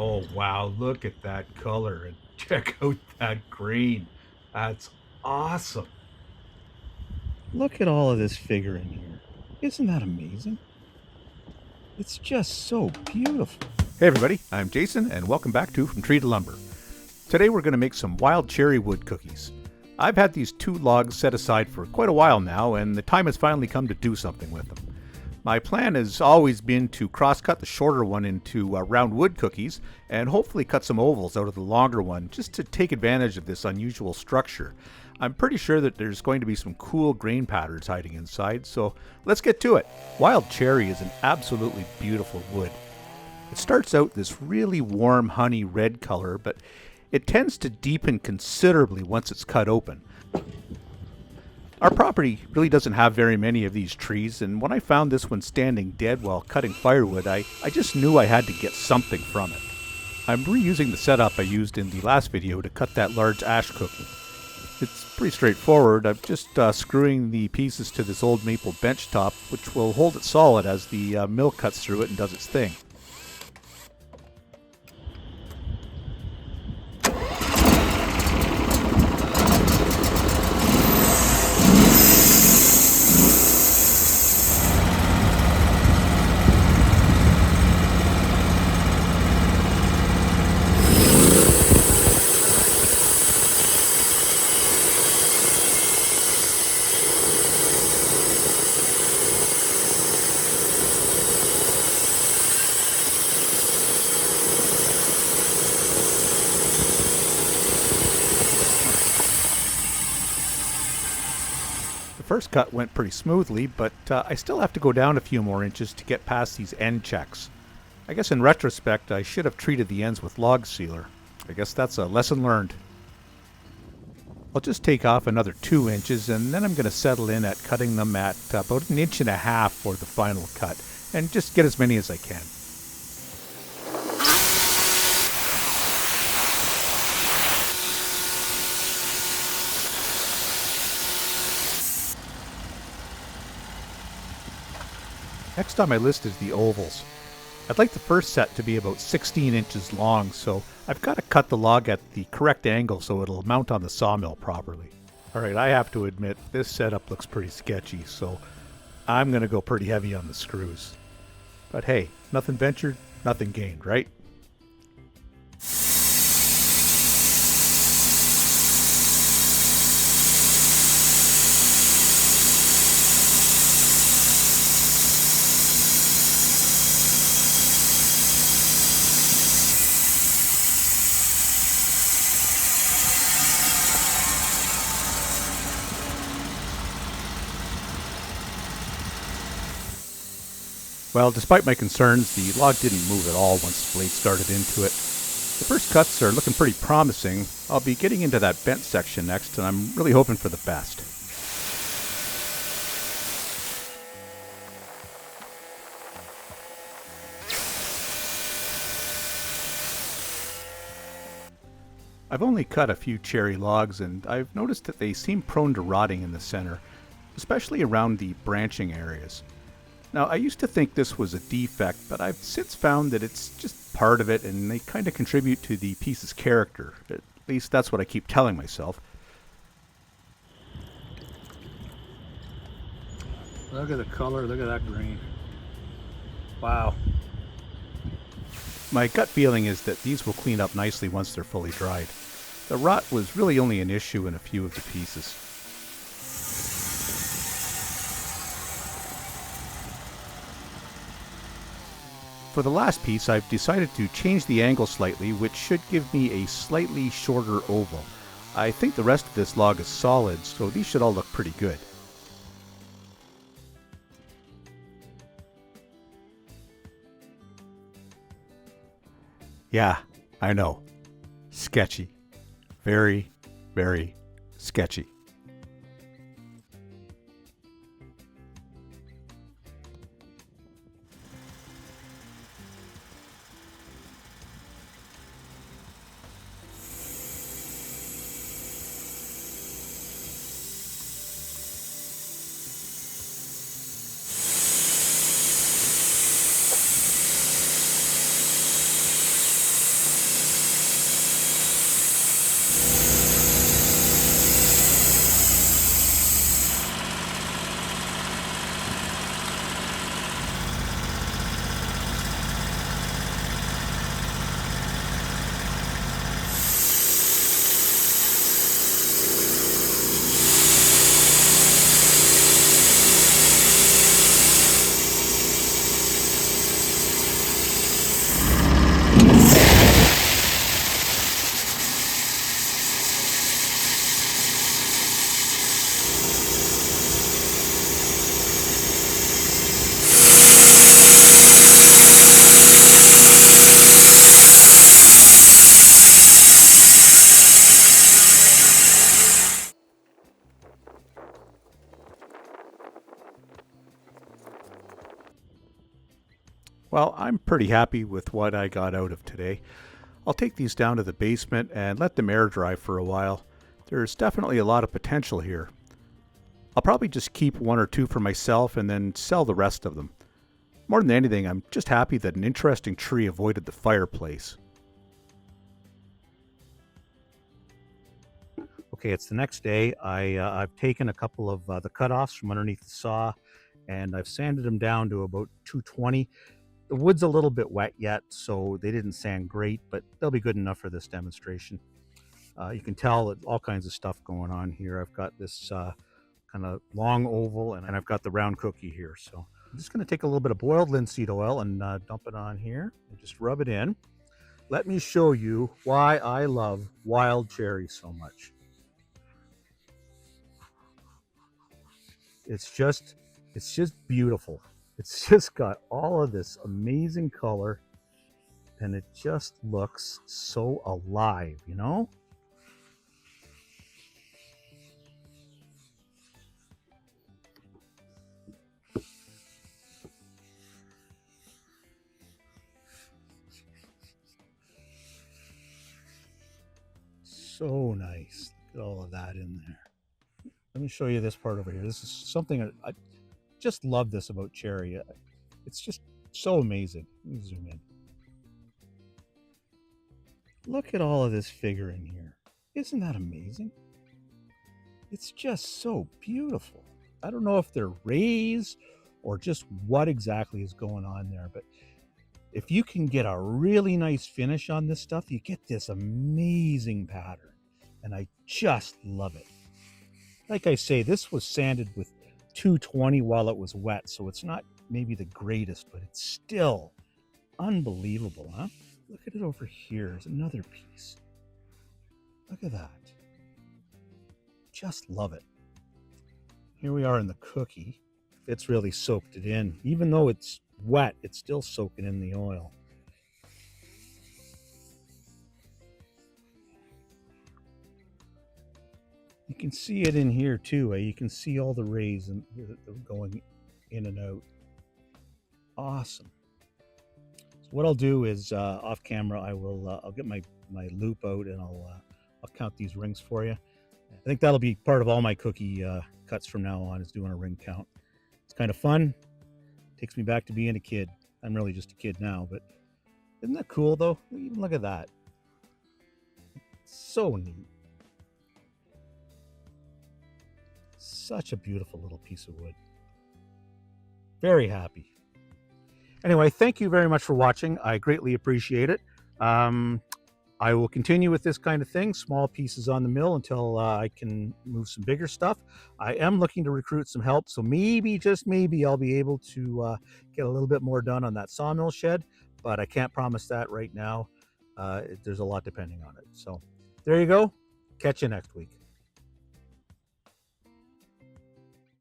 Oh, wow, look at that color and check out that green. That's awesome. Look at all of this figure in here. Isn't that amazing? It's just so beautiful. Hey everybody, I'm Jason and welcome back to From Tree to Lumber. Today we're going to make some wild cherry wood cookies. I've had these 2 logs set aside for quite a while now and the time has finally come to do something with them. My plan has always been to cross-cut the shorter one into round wood cookies and hopefully cut some ovals out of the longer one just to take advantage of this unusual structure. I'm pretty sure that there's going to be some cool grain patterns hiding inside, so let's get to it. Wild cherry is an absolutely beautiful wood. It starts out this really warm honey red color, but it tends to deepen considerably once it's cut open. Our property really doesn't have very many of these trees, and when I found this one standing dead while cutting firewood, I just knew I had to get something from it. I'm reusing the setup I used in the last video to cut that large ash cookie. It's pretty straightforward. I'm just screwing the pieces to this old maple bench top, which will hold it solid as the mill cuts through it and does its thing. The first cut went pretty smoothly, but I still have to go down a few more inches to get past these end checks. I guess in retrospect I should have treated the ends with log sealer. I guess that's a lesson learned. I'll just take off another 2 inches and then I'm going to settle in at cutting them at about 1.5 inches for the final cut and just get as many as I can. Next on my list is the ovals. I'd like the first set to be about 16 inches long, so I've got to cut the log at the correct angle so it'll mount on the sawmill properly. Alright, I have to admit, this setup looks pretty sketchy, so I'm going to go pretty heavy on the screws. But hey, nothing ventured, nothing gained, right? Well, despite my concerns, the log didn't move at all once the blade started into it. The first cuts are looking pretty promising. I'll be getting into that bent section next, and I'm really hoping for the best. I've only cut a few cherry logs, and I've noticed that they seem prone to rotting in the center, especially around the branching areas. Now, I used to think this was a defect, but I've since found that it's just part of it and they kind of contribute to the piece's character. At least that's what I keep telling myself. Look at the color, look at that green. Wow. My gut feeling is that these will clean up nicely once they're fully dried. The rot was really only an issue in a few of the pieces. For the last piece, I've decided to change the angle slightly, which should give me a slightly shorter oval. I think the rest of this log is solid, so these should all look pretty good. Yeah, I know. Sketchy. Very, very sketchy. Well, I'm pretty happy with what I got out of today. I'll take these down to the basement and let them air dry for a while. There's definitely a lot of potential here. I'll probably just keep one or two for myself and then sell the rest of them. More than anything, I'm just happy that an interesting tree avoided the fireplace. Okay, it's the next day. I've taken a couple of the cutoffs from underneath the saw, and I've sanded them down to about 220. The wood's a little bit wet yet, so they didn't sand great, but they'll be good enough for this demonstration. You can tell that all kinds of stuff going on here. I've got this kind of long oval, and I've got the round cookie here. So I'm just going to take a little bit of boiled linseed oil and dump it on here and just rub it in. Let me show you why I love wild cherries so much. It's just beautiful. It's just got all of this amazing color, and it just looks so alive, you know? So nice. Look at all of that in there. Let me show you this part over here. This is something I just love this about cherry. It's just so amazing. Let me zoom in. Look at all of this figure in here. Isn't that amazing? It's just so beautiful. I don't know if they're rays or just what exactly is going on there, but if you can get a really nice finish on this stuff, you get this amazing pattern, and I just love it. Like I say, this was sanded with 220 while it was wet, so it's not maybe the greatest, but it's still unbelievable, huh? Look at it over here. There's another piece. Look at that. Just love it. Here we are in the cookie. It's really soaked it in. Even though it's wet, it's still soaking in the oil. You can see it in here too. You can see all the rays going in and out. Awesome. So what I'll do is off camera, I'll get my loop out and I'll count these rings for you. I think that'll be part of all my cookie cuts from now on, is doing a ring count. It's kind of fun. Takes me back to being a kid. I'm really just a kid now, but isn't that cool though? Even look at that. So neat. Such a beautiful little piece of wood. Very happy. Anyway, thank you very much for watching. I greatly appreciate it. I will continue with this kind of thing, small pieces on the mill, until I can move some bigger stuff. I am looking to recruit some help, so maybe, just maybe, I'll be able to get a little bit more done on that sawmill shed, but I can't promise that right now. There's a lot depending on it. So there you go. Catch you next week.